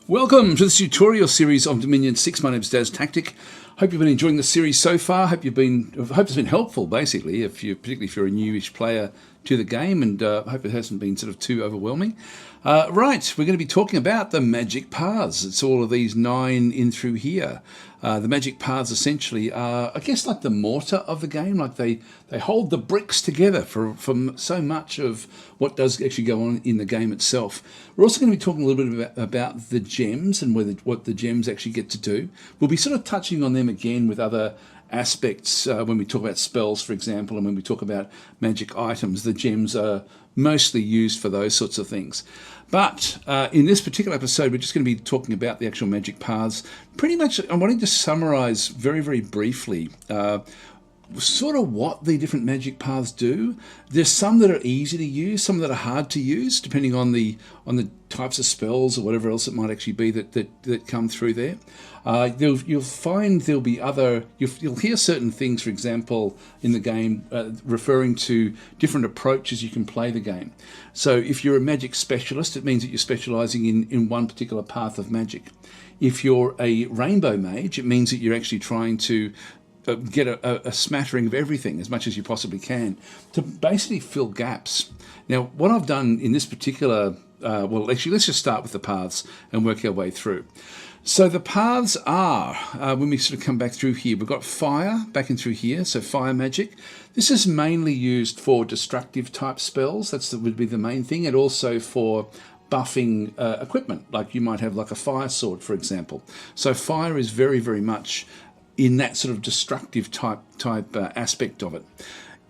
Welcome to this tutorial series of Dominion 6. My name is DasTactic. Hope you've been enjoying the series so far. Hope it's been helpful, basically, particularly if you're a newish player to the game, and hope it hasn't been sort of too overwhelming. Right, we're going to be talking about the magic paths. It's all of these 9 in through here. The magic paths essentially are, I guess, like the mortar of the game. Like they hold the bricks together from so much of what does actually go on in the game itself. We're also going to be talking a little bit about the gems and what the gems actually get to do. We'll be sort of touching on them again with other aspects when we talk about spells, for example, and when we talk about magic items. The gems are mostly used for those sorts of things. But in this particular episode, we're just going to be talking about the actual magic paths. Pretty much, I'm wanting to summarize very, very briefly sort of what the different magic paths do. There's some that are easy to use, some that are hard to use, depending on the types of spells or whatever else it might actually be that come through there. You'll find there'll be you'll hear certain things, for example, in the game referring to different approaches you can play the game. So if you're a magic specialist, it means that you're specializing in one particular path of magic. If you're a rainbow mage, it means that you're actually trying to get a smattering of everything as much as you possibly can to basically fill gaps. Now, what I've done in this particular, let's just start with the paths and work our way through. So the paths are, when we sort of come back through here, we've got fire back in through here, so fire magic. This is mainly used for destructive type spells. Would be the main thing, and also for buffing equipment, like you might have like a fire sword, for example. So fire is very, very much in that sort of destructive type aspect of it.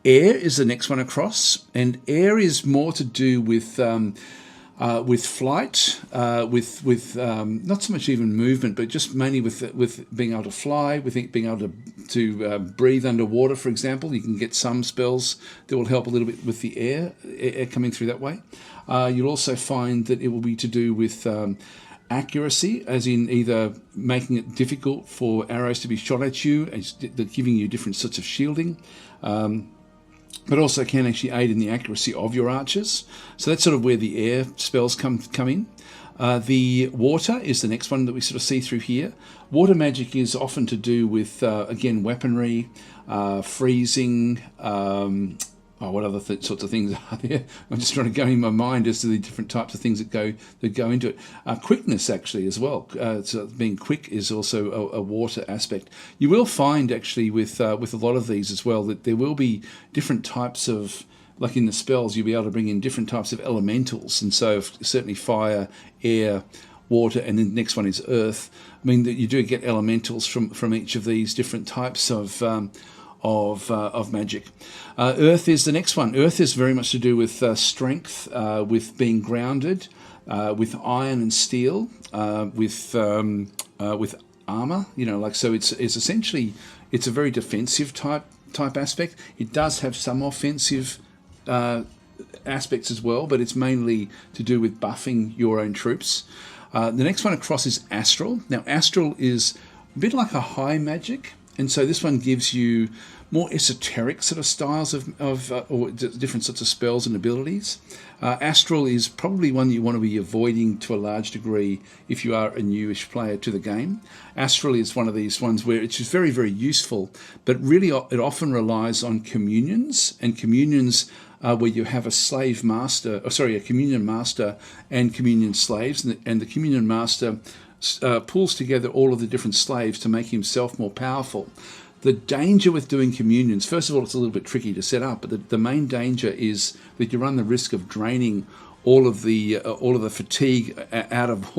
Air is the next one across, and air is more to do with flight, with not so much even movement, but just mainly with being able to fly, with being able to breathe underwater, for example. You can get some spells that will help a little bit with the air coming through that way. You'll also find that it will be to do with accuracy, as in either making it difficult for arrows to be shot at you, and giving you different sorts of shielding, but also can actually aid in the accuracy of your archers. So that's sort of where the air spells come in. The water is the next one that we sort of see through here. Water magic is often to do with, again, weaponry, freezing, what other sorts of things are there? I'm just trying to go in my mind as to the different types of things that go into it. Quickness, actually, as well. So being quick is also a water aspect. You will find, actually, with a lot of these as well, that there will be different types of, like in the spells, you'll be able to bring in different types of elementals. And so certainly fire, air, water, and then the next one is earth. I mean, that you do get elementals from each of these different types of magic. Earth is the next one. Earth is very much to do with strength, with being grounded, with iron and steel, with armor. So it's essentially a very defensive type aspect. It does have some offensive aspects as well, but it's mainly to do with buffing your own troops. The next one across is astral. Now, astral is a bit like a high magic, and so this one gives you more esoteric sort of styles or different sorts of spells and abilities. Astral is probably one that you want to be avoiding to a large degree if you are a newish player to the game. Astral is one of these ones where it's just very, very useful, but really it often relies on communions, and communions where you have a communion master and communion slaves, and the communion master pulls together all of the different slaves to make himself more powerful. The danger with doing communions, first of all, it's a little bit tricky to set up, but the main danger is that you run the risk of draining all of the fatigue out of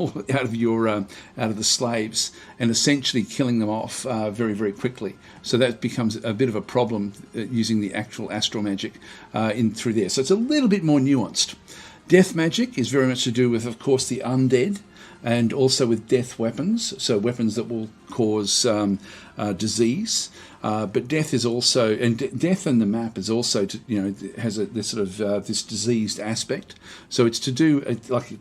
the slaves, and essentially killing them off very, very quickly. So that becomes a bit of a problem using the actual astral magic in through there. So it's a little bit more nuanced. Death magic is very much to do with, of course, the undead, and also with death weapons, so weapons that will cause disease. But death is also, and death in the map is also, has this sort of this diseased aspect. So it's to do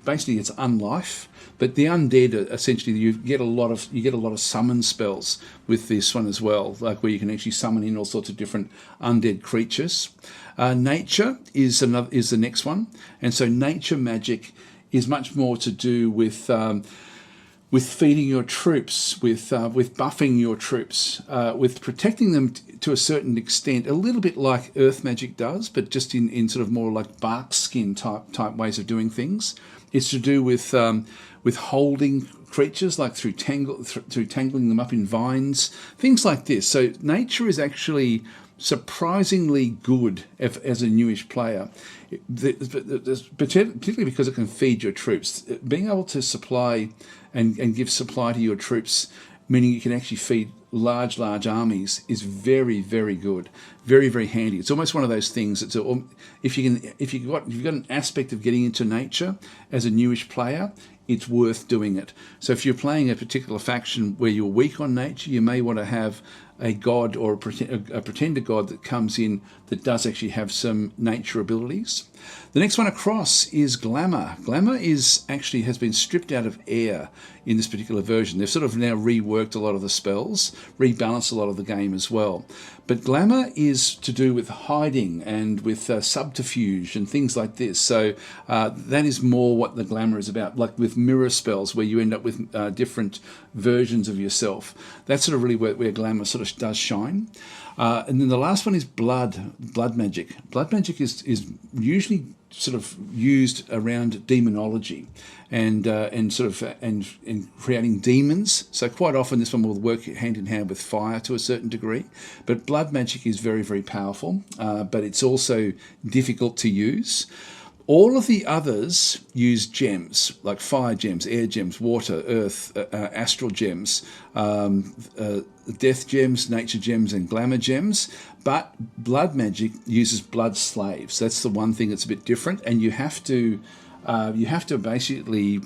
basically it's unlife. But the undead, essentially, you get a lot of summon spells with this one as well, like where you can actually summon in all sorts of different undead creatures. Nature is the next one, and so nature magic is much more to do with with feeding your troops, with buffing your troops, with protecting them to a certain extent, a little bit like earth magic does, but just in sort of more like bark skin type ways of doing things. It's to do with holding creatures, like through tangling them up in vines, things like this. So nature is actually surprisingly good as a newish player, particularly because it can feed your troops. Being able to supply and give supply to your troops, meaning you can actually feed large armies, is very, very good, very, very handy. It's almost one of those things. If you've got an aspect of getting into nature as a newish player, it's worth doing it. So if you're playing a particular faction where you're weak on nature, you may want to have a god or a pretender god that comes in that does actually have some nature abilities. The next one across is Glamour. Glamour has been stripped out of air in this particular version. They've sort of now reworked a lot of the spells, rebalanced a lot of the game as well. But Glamour is to do with hiding and with subterfuge and things like this. So that is more what the Glamour is about, like with mirror spells where you end up with different versions of yourself. That's sort of really where Glamour sort of does shine. And then the last one is blood magic. Blood magic is usually sort of used around demonology and creating demons. So quite often this one will work hand in hand with fire to a certain degree. But blood magic is very, very powerful, but it's also difficult to use. All of the others use gems, like fire gems, air gems, water, earth, astral gems, death gems, nature gems, and glamour gems. But blood magic uses blood slaves. That's the one thing that's a bit different, and you have to basically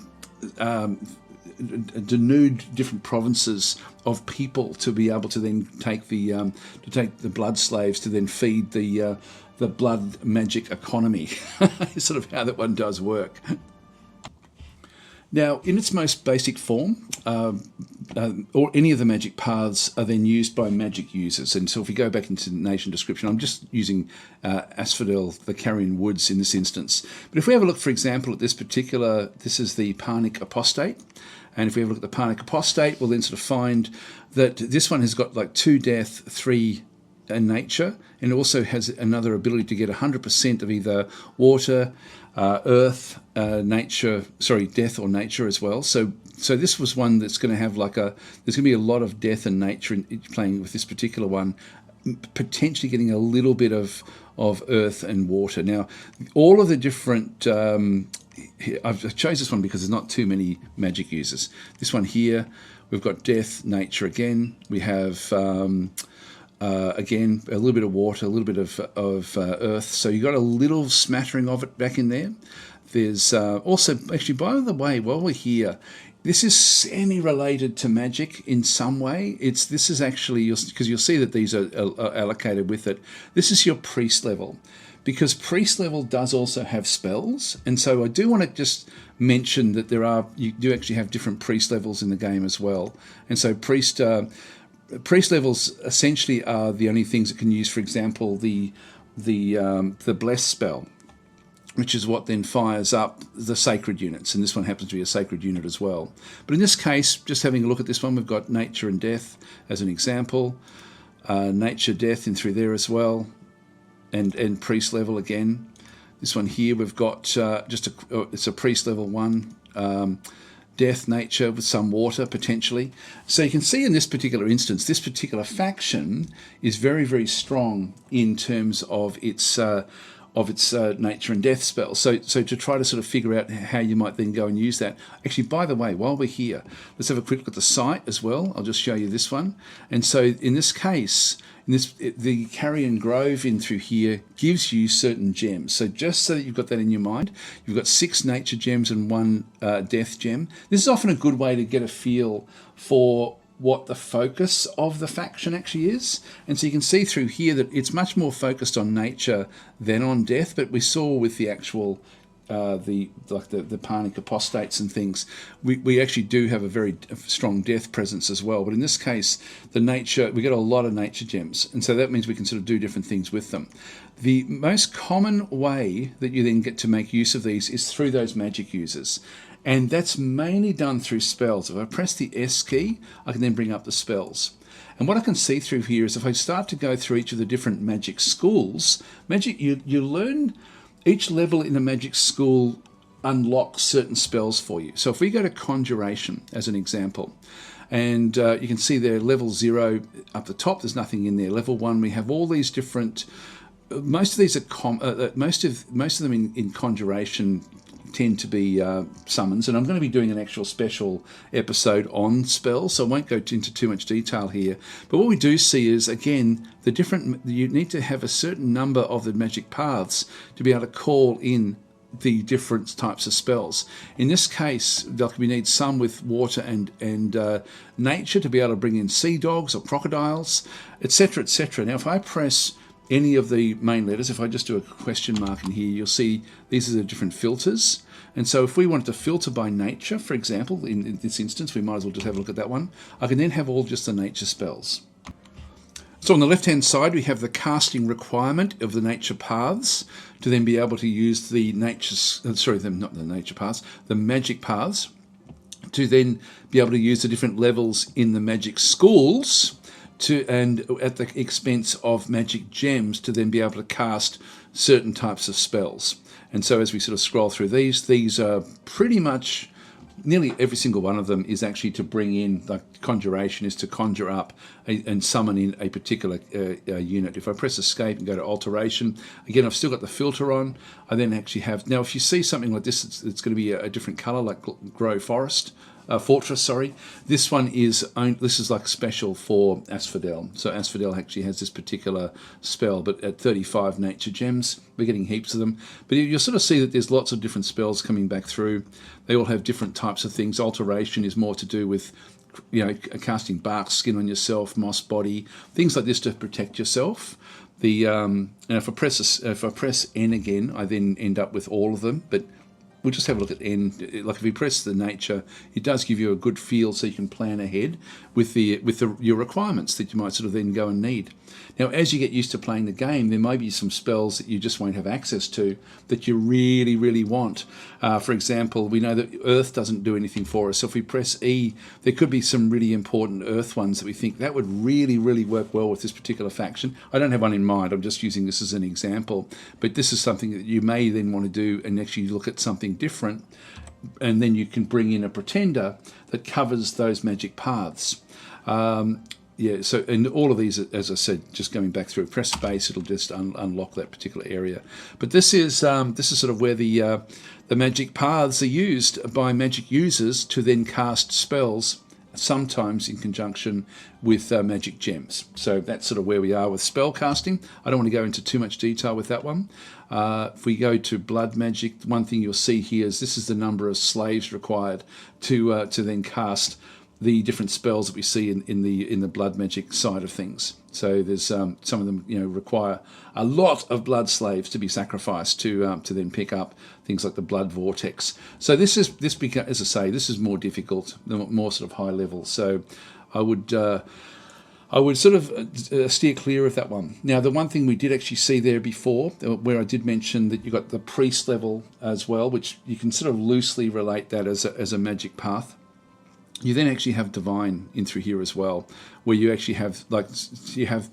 denude different provinces of people to be able to then take the blood slaves to then feed the blood magic economy. Is sort of how that one does work. Now, in its most basic form, or any of the magic paths are then used by magic users. And so if we go back into the nation description, I'm just using Asphodel, the Carrion Woods in this instance. But if we have a look, for example, at this is the Parnic Apostate. And if we have a look at the Parnic Apostate, we'll then sort of find that this one has got like 2 death, 3 nature, and it also has another ability to get 100% of either water, earth, death or nature as well. So this was one that's going to have there's going to be a lot of death and nature in playing with this particular one, potentially getting a little bit of earth and water. Now, all of the different, I've chose this one because there's not too many magic users. This one here, we've got death, nature again. We have again, a little bit of water, a little bit of earth. So you got a little smattering of it back in there. There's also, actually, by the way, while we're here, this is semi-related to magic in some way. This is actually, because you'll see that these are allocated with it. This is your priest level, because priest level does also have spells. And so I do want to just mention that you do actually have different priest levels in the game as well. And so priest levels essentially are the only things that can use, for example, the bless spell, which is what then fires up the sacred units, and this one happens to be a sacred unit as well. But in this case, just having a look at this one, we've got nature and death as an example, nature, death in through there as well, and priest level again. This one here, we've got it's a priest level 1. Death, nature with some water potentially. So you can see in this particular instance, this particular faction is very, very strong in terms of its nature and death spells. So to try to sort of figure out how you might then go and use that. Actually, by the way, while we're here, let's have a quick look at the site as well. I'll just show you this one. And so in this case, the Carrion Grove in through here gives you certain gems. So just so that you've got that in your mind, you've got 6 nature gems and 1 death gem. This is often a good way to get a feel for what the focus of the faction actually is. And so you can see through here that it's much more focused on nature than on death, but we saw with the actual the Parnic Apostates and things, we actually do have a very strong death presence as well. But in this case, the nature, we get a lot of nature gems, and so that means we can sort of do different things with them. The most common way that you then get to make use of these is through those magic users. And that's mainly done through spells. If I press the S key, I can then bring up the spells. And what I can see through here is if I start to go through each of the different magic schools, you learn each level in a magic school unlocks certain spells for you. So if we go to Conjuration as an example, and you can see there level 0 up the top, there's nothing in there. Level 1, we have all these different. Most of these are most of them in Conjuration tend to be summons, and I'm going to be doing an actual special episode on spells, so I won't go into too much detail here. But what we do see is, again, you need to have a certain number of the magic paths to be able to call in the different types of spells. In this case, we need some with water and nature to be able to bring in sea dogs or crocodiles, etc., etc. Now, if I press any of the main letters, if I just do a question mark in here, you'll see these are the different filters. And so if we wanted to filter by nature, for example, in this instance, we might as well just have a look at that one. I can then have all just the nature spells. So on the left-hand side, we have the casting requirement of the nature paths to then be able to use the the magic paths to then be able to use the different levels in the magic schools and at the expense of magic gems to then be able to cast certain types of spells. And so as we sort of scroll through these are pretty much nearly every single one of them is actually to bring in, like Conjuration is to conjure up and summon in a particular unit. If I press escape and go to Alteration, again, I've still got the filter on. I then actually have, now if you see something like this, it's going to be a different color, like Fortress, sorry. This one is like special for Asphodel. So Asphodel actually has this particular spell, but at 35 nature gems, we're getting heaps of them. But you'll sort of see that there's lots of different spells coming back through. They all have different types of things. Alteration is more to do with, casting bark skin on yourself, moss body, things like this to protect yourself. And if I press N again, I then end up with all of them, but we'll just have a look at N. Like if you press the nature, it does give you a good feel so you can plan ahead with your requirements that you might sort of then go and need. Now, as you get used to playing the game, there may be some spells that you just won't have access to that you really, really want. For example, we know that Earth doesn't do anything for us. So if we press E, there could be some really important Earth ones that we think that would really, really work well with this particular faction. I don't have one in mind. I'm just using this as an example. But this is something that you may then want to do and actually look at something different, and then you can bring in a pretender that covers those magic paths. So and all of these, as I said, just going back through, press space, it'll just unlock that particular area. But this is sort of where the magic paths are used by magic users to then cast spells, sometimes in conjunction with magic gems. So that's sort of where we are with spell casting. I don't want to go into too much detail with that one. If we go to blood magic, one thing you'll see here is this is the number of slaves required to then cast the different spells that we see in the blood magic side of things. So there's some of them require a lot of blood slaves to be sacrificed to then pick up things like the blood vortex. So as I say, this is more difficult, more sort of high level. So I would sort of steer clear of that one. Now, the one thing we did actually see there before, where I did mention that you got the priest level as well, which you can sort of loosely relate that as a magic path. You then actually have divine in through here as well, where you actually have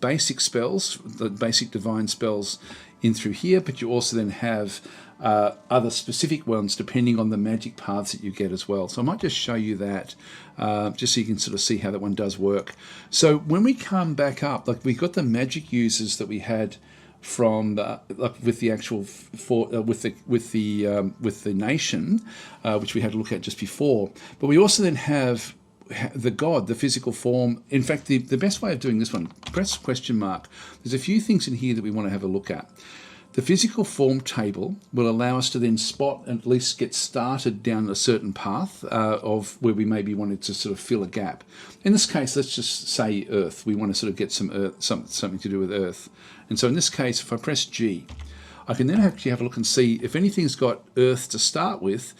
basic spells, the basic divine spells in through here, but you also then have other specific ones depending on the magic paths that you get as well. So I might just show you that, just so you can sort of see how that one does work. So when we come back up, like we've got the magic users that we had from with the actual with the nation, which we had to look at just before. But we also then have the god, the physical form. In fact, the best way of doing this one, press question mark. There's a few things in here that we want to have a look at. The physical form table will allow us to then spot and at least get started down a certain path of where we maybe wanted to sort of fill a gap. In this case, let's just say Earth. We want to sort of get some Earth, something to do with Earth. And so in this case, if I press G, I can then actually have a look and see if anything's got Earth to start with.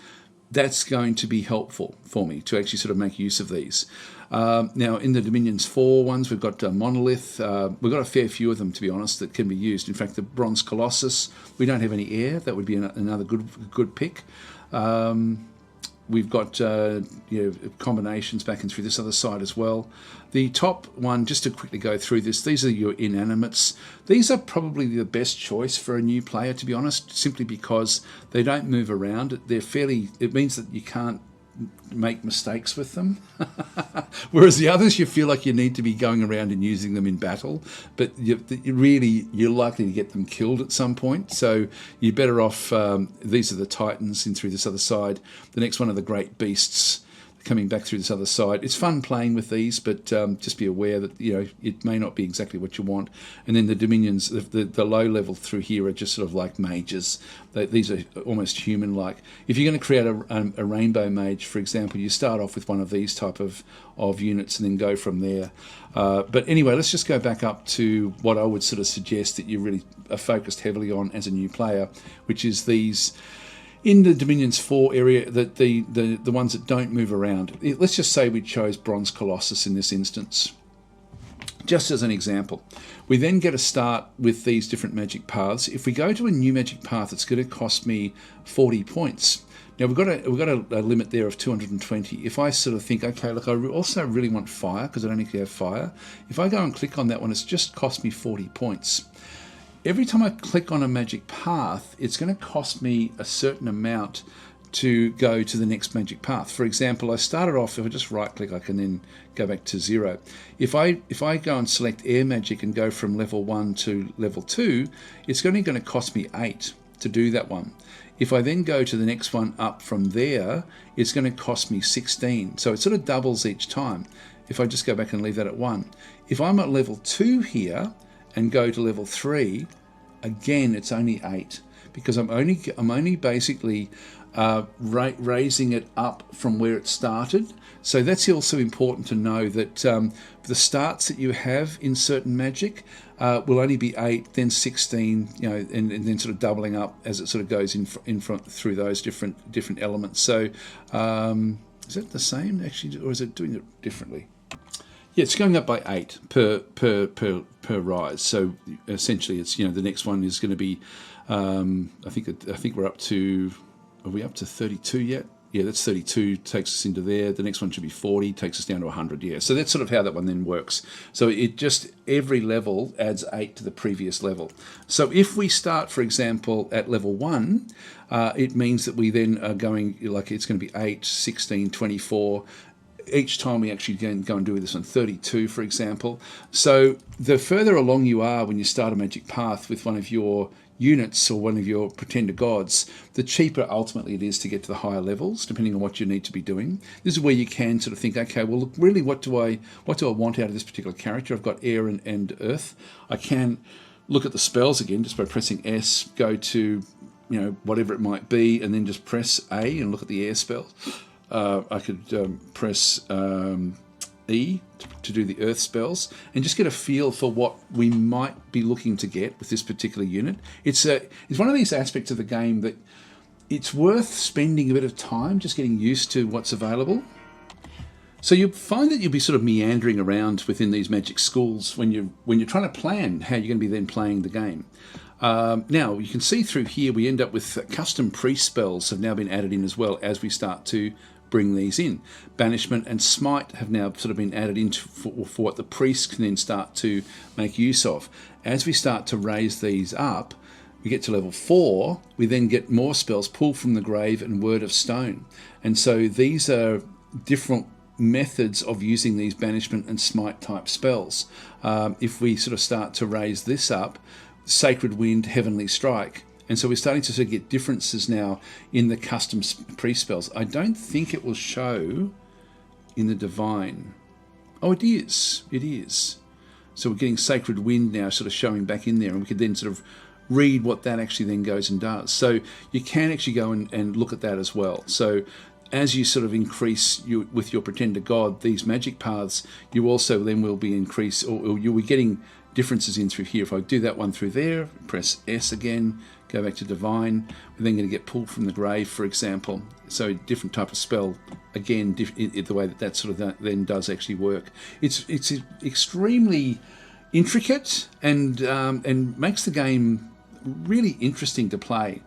That's going to be helpful for me to actually sort of make use of these. Now, in the Dominions 4 ones, we've got Monolith. We've got a fair few of them, to be honest, that can be used. In fact, the Bronze Colossus, we don't have any air. That would be another good pick. we've got combinations back and through this other side as well. The top one, just to quickly go through this, these are your inanimates. These are probably the best choice for a new player, to be honest, simply because they don't move around. It means that you can't make mistakes with them. Whereas the others, you feel like you need to be going around and using them in battle, but you're likely to get them killed at some point. So you're better off, these are the Titans in through this other side. The next one are the great beasts coming back through this other side. It's fun playing with these, but just be aware that it may not be exactly what you want. And then the dominions, the low level through here are just sort of like mages. These are almost human-like. If you're going to create a rainbow mage, for example, you start off with one of these type of units and then go from there. But anyway, let's just go back up to what I would sort of suggest that you really are focused heavily on as a new player, which is these. In the Dominions 4 area, the ones that don't move around. Let's just say we chose Bronze Colossus in this instance. Just as an example. We then get a start with these different magic paths. If we go to a new magic path, it's going to cost me 40 points. Now we've got a limit there of 220. If I sort of think, okay, look, I also really want fire because I don't actually have fire. If I go and click on that one, it's just cost me 40 points. Every time I click on a magic path, it's going to cost me a certain amount to go to the next magic path. For example, I started off, if I just right click, I can then go back to 0. If I go and select air magic and go from level 1 to level 2, it's only going to cost me 8 to do that one. If I then go to the next one up from there, it's going to cost me 16. So it sort of doubles each time. If I just go back and leave that at 1. If I'm at level 2 here, and go to level 3, again it's only 8 because I'm only basically raising it up from where it started. So that's also important to know that the starts that you have in certain magic will only be 8, then 16, and then sort of doubling up as it sort of goes in front through those different elements. So is that the same actually, or is it doing it differently? Yeah, it's going up by 8 per rise. So essentially, it's the next one is going to be. I think we're up to. Are we up to 32 yet? Yeah, that's 32. Takes us into there. The next one should be 40. Takes us down to 100. Yeah, so that's sort of how that one then works. So it just every level adds 8 to the previous level. So if we start, for example, at level 1, it means that we then are going like it's going to be 8, 16, 24. Each time we actually go and do this on 32, for example. So the further along you are when you start a magic path with one of your units or one of your pretender gods, the cheaper ultimately it is to get to the higher levels, depending on what you need to be doing. This is where you can sort of think, okay, well, look, really, what do I want out of this particular character? I've got air and earth. I can look at the spells again just by pressing S, go to whatever it might be, and then just press A and look at the air spell. I could press E to do the earth spells and just get a feel for what we might be looking to get with this particular unit. It's one of these aspects of the game that it's worth spending a bit of time just getting used to what's available. So you'll find that you'll be sort of meandering around within these magic schools when you're trying to plan how you're going to be then playing the game. Now, you can see through here we end up with custom priest spells have now been added in as well as we start to bring these in. Banishment and Smite have now sort of been added into for what the priests can then start to make use of. As we start to raise these up, we get to level 4, we then get more spells, Pull from the Grave and Word of Stone. And so these are different methods of using these banishment and smite type spells. If we sort of start to raise this up, Sacred Wind, Heavenly Strike. And so we're starting to sort of get differences now in the custom priest spells. I don't think it will show in the Divine. Oh, it is. It is. So we're getting Sacred Wind now sort of showing back in there, and we could then sort of read what that actually then goes and does. So you can actually go and look at that as well. So as you sort of increase with your pretender god, these magic paths, you also then will be or you'll be getting differences in through here. If I do that one through there, press S again, go back to Divine, we're then going to get Pulled from the Grave, for example. So different type of spell, again, the way that sort of then does actually work. It's extremely intricate and makes the game really interesting to play.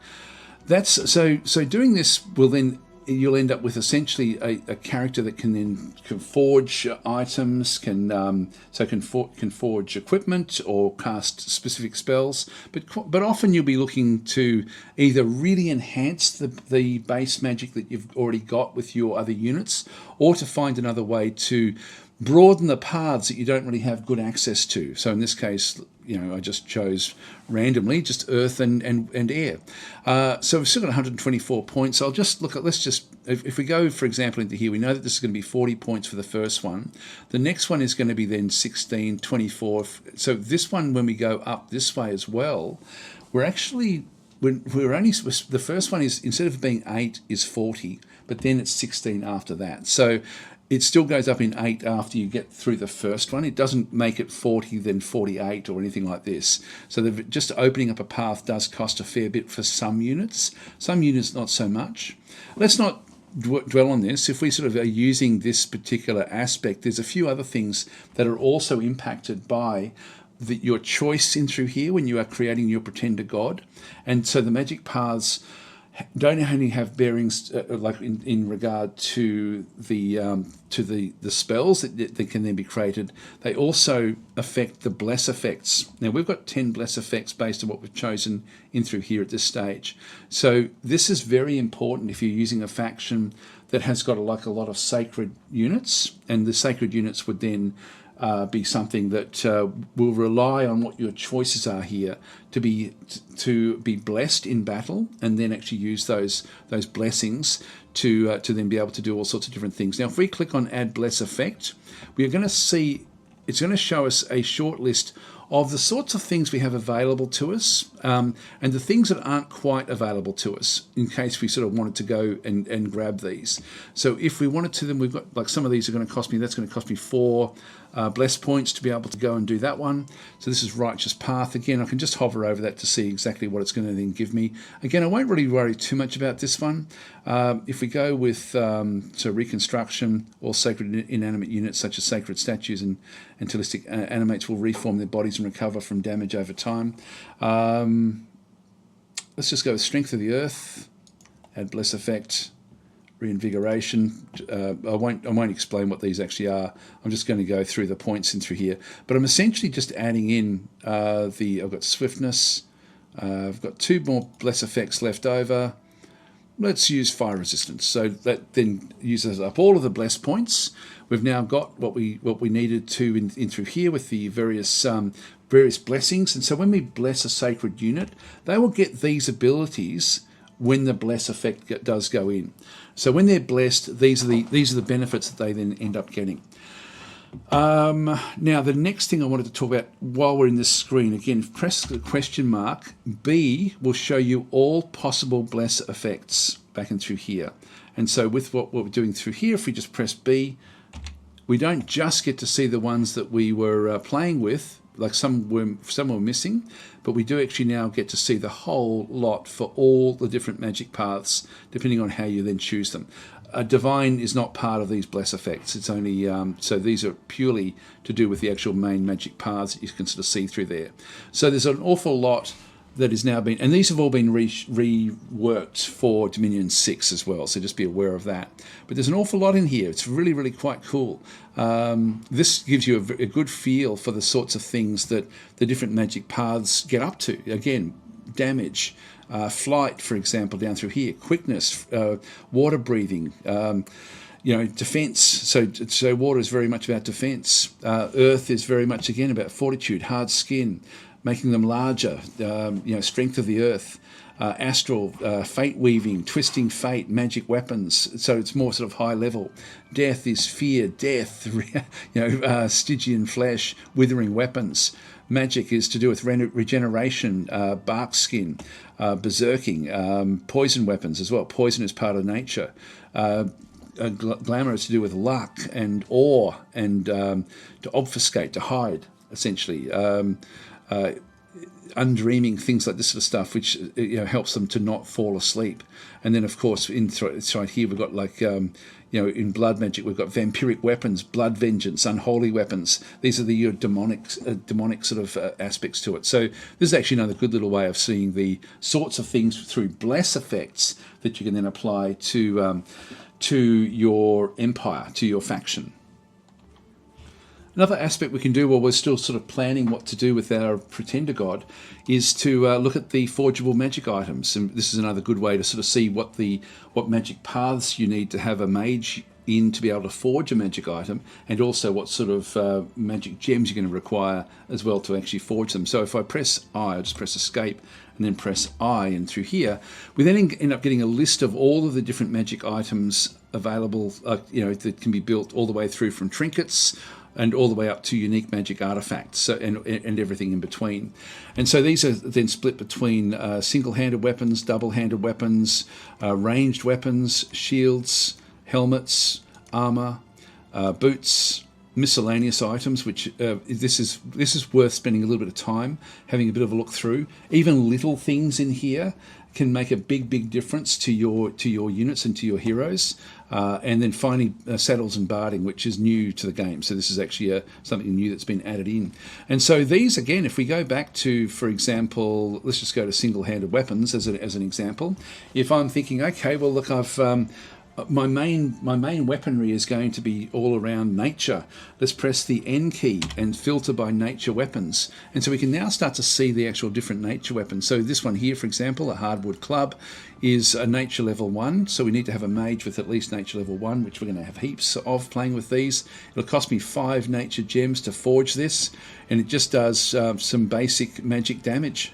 So doing this will then you'll end up with essentially a character that can forge items, can forge equipment or cast specific spells. But often you'll be looking to either really enhance the base magic that you've already got with your other units, or to find another way to broaden the paths that you don't really have good access to. So in this case, I just chose randomly just earth and air. So we've still got 124 points. I'll just look at, if we go, for example, into here, we know that this is going to be 40 points for the first one. The next one is going to be then 16, 24. So this one, when we go up this way as well, we're only, the first one is, instead of being 8, is 40, but then it's 16 after that. So it still goes up in 8 after you get through the first one. It doesn't make it 40, then 48 or anything like this. So just opening up a path does cost a fair bit for some units. Some units not so much. Let's not dwell on this. If we sort of are using this particular aspect, there's a few other things that are also impacted by your choice in through here when you are creating your pretender god. And so the magic paths don't only have bearings like in regard to the spells that can then be created. They also affect the bless effects. Now we've got 10 bless effects based on what we've chosen in through here at this stage. So this is very important if you're using a faction that has got a lot of sacred units, and the sacred units would then be something that will rely on what your choices are here to be blessed in battle, and then actually use those blessings to then be able to do all sorts of different things. Now, if we click on Add Bless Effect, we are going to see it's going to show us a short list of the sorts of things we have available to us, and the things that aren't quite available to us in case we sort of wanted to go and grab these. So if we wanted to, then we've got, like, some of these are going to cost me, that's going to cost me 4 bless points to be able to go and do that one. So this is Righteous Path. Again, I can just hover over that to see exactly what it's going to then give me. Again, I won't really worry too much about this one. If we go with so Reconstruction, all sacred inanimate units such as sacred statues and antilistic animates will reform their bodies and recover from damage over time. Let's just go with Strength of the Earth, Add Bless Effect, Reinvigoration. I won't explain what these actually are. I'm just going to go through the points in through here. But I'm essentially just adding in I've got Swiftness. I've got 2 more bless effects left over. Let's use Fire Resistance. So that then uses up all of the bless points. We've now got what we needed to in through here with the various blessings. And so when we bless a sacred unit, they will get these abilities when the bless effect does go in. So when they're blessed, these are the benefits that they then end up getting. Now the next thing I wanted to talk about while we're in this screen, again, press the question mark. B will show you all possible bless effects back and through here. And so with what we're doing through here, if we just press B, we don't just get to see the ones that we were playing with, like some were missing, but we do actually now get to see the whole lot for all the different magic paths, depending on how you then choose them. Divine is not part of these bless effects. It's only so these are purely to do with the actual main magic paths that you can sort of see through there. So there's an awful lot that is now been, and these have all been reworked for Dominion 6 as well, so just be aware of that. But there's an awful lot in here. It's really, really quite cool. This gives you a good feel for the sorts of things that the different magic paths get up to. Again, damage, flight, for example, down through here, quickness, water breathing, defense. So water is very much about defense. Earth is very much, again, about fortitude, hard skin, making them larger, strength of the earth, astral, fate weaving, twisting fate, magic weapons. So it's more sort of high level. Death is fear, death, Stygian flesh, withering weapons. Magic is to do with regeneration, bark skin, berserking, poison weapons as well. Poison is part of nature. Glamour is to do with luck and awe and to obfuscate, to hide, essentially. undreaming, things like this sort of stuff, which helps them to not fall asleep. And then, of course, inside here we've got like in blood magic we've got vampiric weapons, blood vengeance, unholy weapons. These are the demonic sort of aspects to it. So this is actually another good little way of seeing the sorts of things through bless effects that you can then apply to your empire, to your faction. Another aspect we can do while we're still sort of planning what to do with our pretender god is to look at the forgeable magic items. And this is another good way to sort of see what magic paths you need to have a mage in to be able to forge a magic item, and also what sort of magic gems you're going to require as well to actually forge them. So if I press I, I'll just press escape and then press I, and through here we then end up getting a list of all of the different magic items available that can be built all the way through from trinkets and all the way up to unique magic artifacts, so, and everything in between. And so these are then split between single-handed weapons, double-handed weapons, ranged weapons, shields, helmets, armor, boots, miscellaneous items, which this is worth spending a little bit of time having a bit of a look through. Even little things in here can make a big difference to your units and to your heroes. And then finally, saddles and barding, which is new to the game. So this is actually something new that's been added in. And so these, again, if we go back to, for example, let's just go to single-handed weapons as an example. If I'm thinking, okay, well, look, I've my main weaponry is going to be all around nature. Let's press the N key and filter by nature weapons. And so we can now start to see the actual different nature weapons. So this one here, for example, a hardwood club, is a nature level 1. So we need to have a mage with at least nature level 1, which we're going to have heaps of playing with these. It'll cost me 5 nature gems to forge this. And it just does some basic magic damage,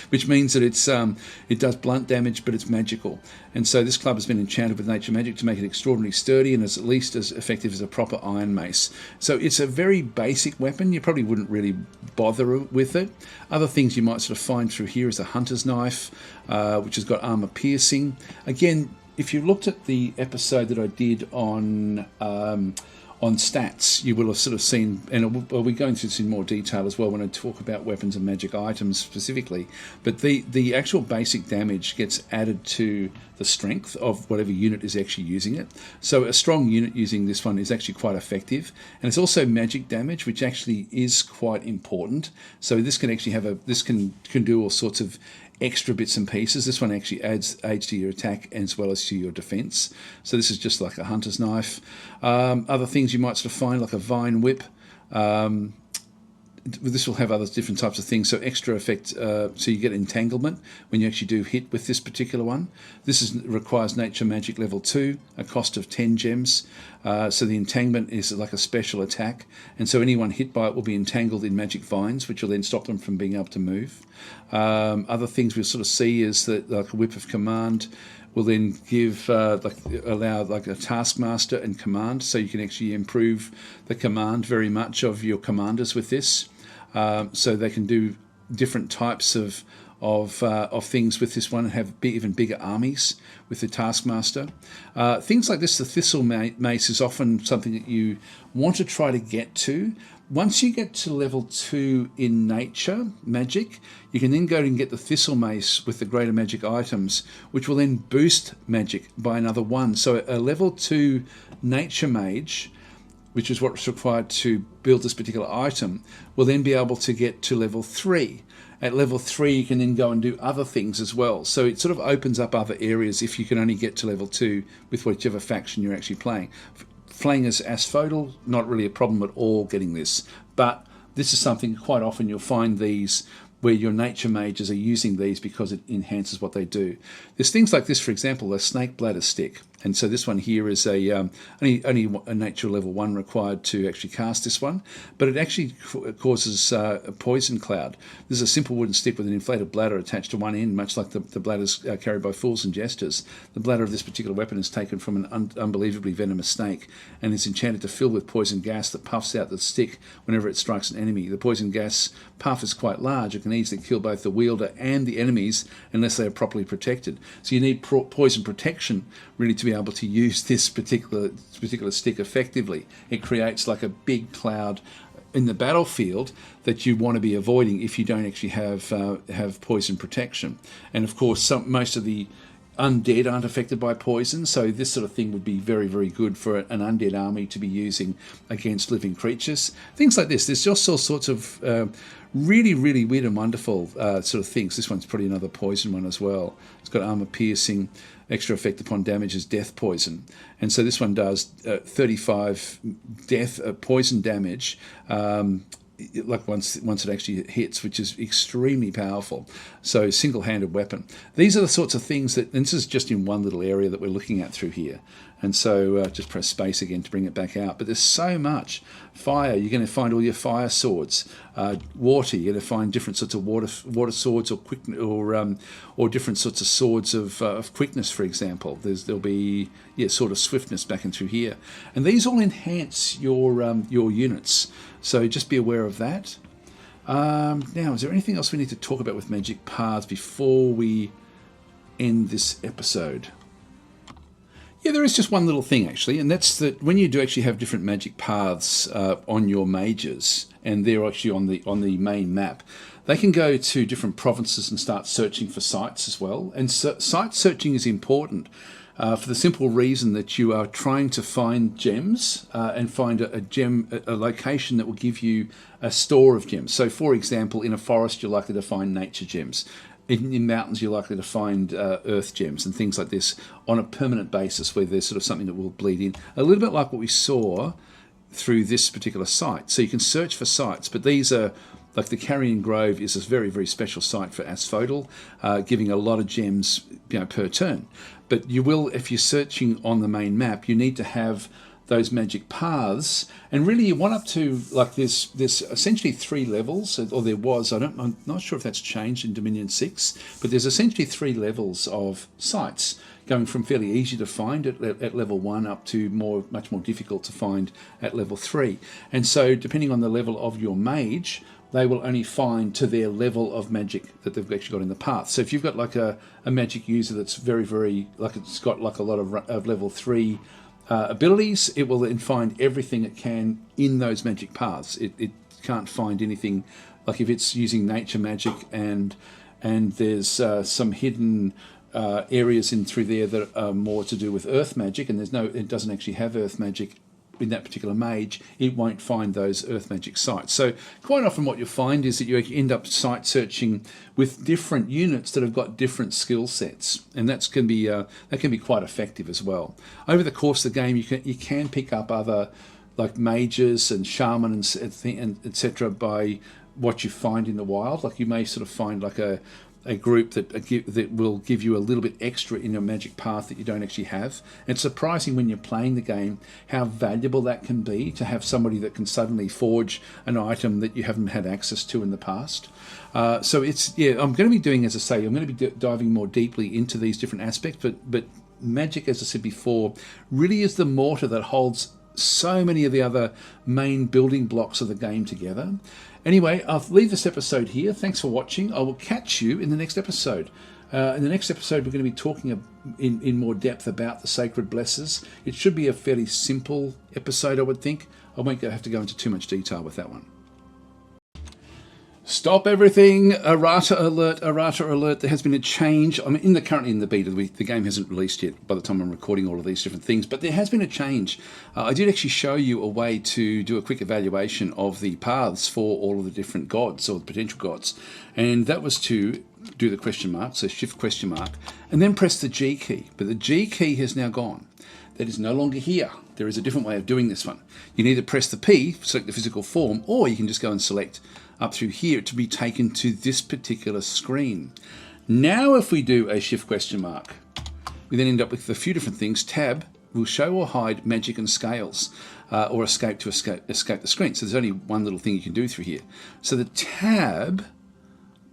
which means that it does blunt damage, but it's magical. And so this club has been enchanted with nature magic to make it extraordinarily sturdy and is at least as effective as a proper iron mace. So it's a very basic weapon. You probably wouldn't really bother with it. Other things you might sort of find through here is a hunter's knife, which has got armor piercing. Again, if you looked at the episode that I did on stats, you will have sort of seen, and we'll be going through this in more detail as well when I talk about weapons and magic items specifically, but the actual basic damage gets added to the strength of whatever unit is actually using it. So a strong unit using this one is actually quite effective, and it's also magic damage, which actually is quite important. So this can actually can do all sorts of extra bits and pieces. This one actually adds aids to your attack as well as to your defense. So this is just like a hunter's knife. Other things you might sort of find, like a vine whip. This will have other different types of things. So extra effect, so you get entanglement when you actually do hit with this particular one. This requires nature magic level 2, a cost of 10 gems. So the entanglement is like a special attack, and so anyone hit by it will be entangled in magic vines, which will then stop them from being able to move. Other things we'll sort of see is that like a whip of command will then allow a taskmaster and command, so you can actually improve the command very much of your commanders with this. So they can do different types of things with this one and have even bigger armies with the taskmaster. Things like this, the thistle mace is often something that you want to try to get to. Once you get to level 2 in nature magic, you can then go and get the thistle mace with the greater magic items, which will then boost magic by another 1. So a level 2 nature mage, which is what's required to build this particular item, will then be able to get to level 3. At level 3, you can then go and do other things as well. So it sort of opens up other areas if you can only get to level 2 with whichever faction you're actually playing. Playing as asphodel, not really a problem at all getting this. But this is something quite often you'll find these where your nature mages are using these because it enhances what they do. There's things like this, for example, a snake bladder stick. And so this one here is only a nature level 1 required to actually cast this one, but it actually causes a poison cloud. This is a simple wooden stick with an inflated bladder attached to one end, much like the bladders carried by fools and jesters. The bladder of this particular weapon is taken from an unbelievably venomous snake and is enchanted to fill with poison gas that puffs out the stick whenever it strikes an enemy. The poison gas puff is quite large. It can easily kill both the wielder and the enemies unless they are properly protected. So you need poison protection really to be able to use this particular stick effectively. It creates like a big cloud in the battlefield that you want to be avoiding if you don't actually have poison protection. And of course, most of the undead aren't affected by poison, so this sort of thing would be very, very good for an undead army to be using against living creatures. Things like this. There's just all sorts of really, really weird and wonderful sort of things. This one's probably another poison one as well. It's got armor piercing, extra effect upon damage is death poison. And so this one does 35 death poison damage like once it actually hits, which is extremely powerful. So single-handed weapon. These are the sorts of things that, and this is just in one little area that we're looking at through here. And so just press space again to bring it back out. But there's so much. Fire, you're going to find all your fire swords. Water, you're going to find different sorts of water swords or different sorts of swords of quickness, for example. There'll be sort of swiftness back and through here. And these all enhance your units. So just be aware of that. Now, is there anything else we need to talk about with magic paths before we end this episode? Yeah, there is just one little thing actually, and that's that when you do actually have different magic paths on your mages, and they're actually on the main map, they can go to different provinces and start searching for sites as well. And site searching is important for the simple reason that you are trying to find gems and find a location that will give you a store of gems. So, for example, in a forest, you're likely to find nature gems. In mountains, you're likely to find earth gems and things like this on a permanent basis where there's sort of something that will bleed in. A little bit like what we saw through this particular site. So you can search for sites, but these are, like the Carrion Grove is a very, very special site for asphodel, giving a lot of gems per turn. But you will, if you're searching on the main map, you need to have those magic paths, and really you want up to, like, there's essentially 3 levels, or there was, I'm not sure if that's changed in Dominion 6, but there's essentially 3 levels of sites, going from fairly easy to find at level 1 up to much more difficult to find at level 3. And so depending on the level of your mage, they will only find to their level of magic that they've actually got in the path. So if you've got like a magic user that's very, very, like, it's got like a lot of level 3 abilities, it will then find everything it can in those magic paths. It can't find anything, like if it's using nature magic and there's some hidden areas in through there that are more to do with earth magic, and it doesn't actually have earth magic in that particular mage, it won't find those earth magic sites. So quite often what you'll find is that you end up site searching with different units that have got different skill sets, and that can be quite effective as well. Over the course of the game, you can pick up other, like, mages and shaman and etc. by what you find in the wild. Like you may sort of find like a group that will give you a little bit extra in your magic path that you don't actually have. And it's surprising when you're playing the game how valuable that can be, to have somebody that can suddenly forge an item that you haven't had access to in the past. So I'm going to be doing, as I say, I'm going to be diving more deeply into these different aspects, but magic, as I said before, really is the mortar that holds so many of the other main building blocks of the game together. Anyway, I'll leave this episode here. Thanks for watching. I will catch you in the next episode. In the next episode, we're going to be talking in more depth about the sacred blesses. It should be a fairly simple episode, I would think. I won't have to go into too much detail with that one. Stop everything! Errata alert! Errata alert! There has been a change. I'm currently in the beta. The game hasn't released yet by the time I'm recording all of these different things, but there has been a change. I did actually show you a way to do a quick evaluation of the paths for all of the different gods, or the potential gods, and that was to do the question mark, so shift question mark, and then press the G key. But the G key has now gone. That is no longer here. There is a different way of doing this one. You can either press the P, select the physical form, or you can just go and select up through here to be taken to this particular screen. Now if we do a shift question mark, we then end up with a few different things. Tab will show or hide magic and scales, or escape to escape the screen. So there's only one little thing you can do through here. So the tab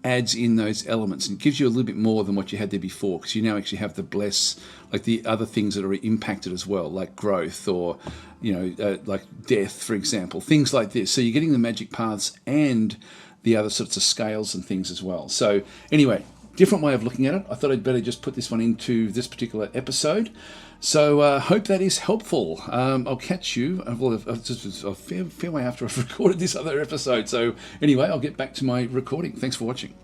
adds in those elements and gives you a little bit more than what you had there before, because you now actually have the bless, like the other things that are impacted as well, like growth or like death, for example, things like this. So you're getting the magic paths and the other sorts of scales and things as well. So anyway, different way of looking at it. I thought I'd better just put this one into this particular episode. So hope that is helpful. I'll catch you. Well, it's a fair way after I've recorded this other episode. So anyway, I'll get back to my recording. Thanks for watching.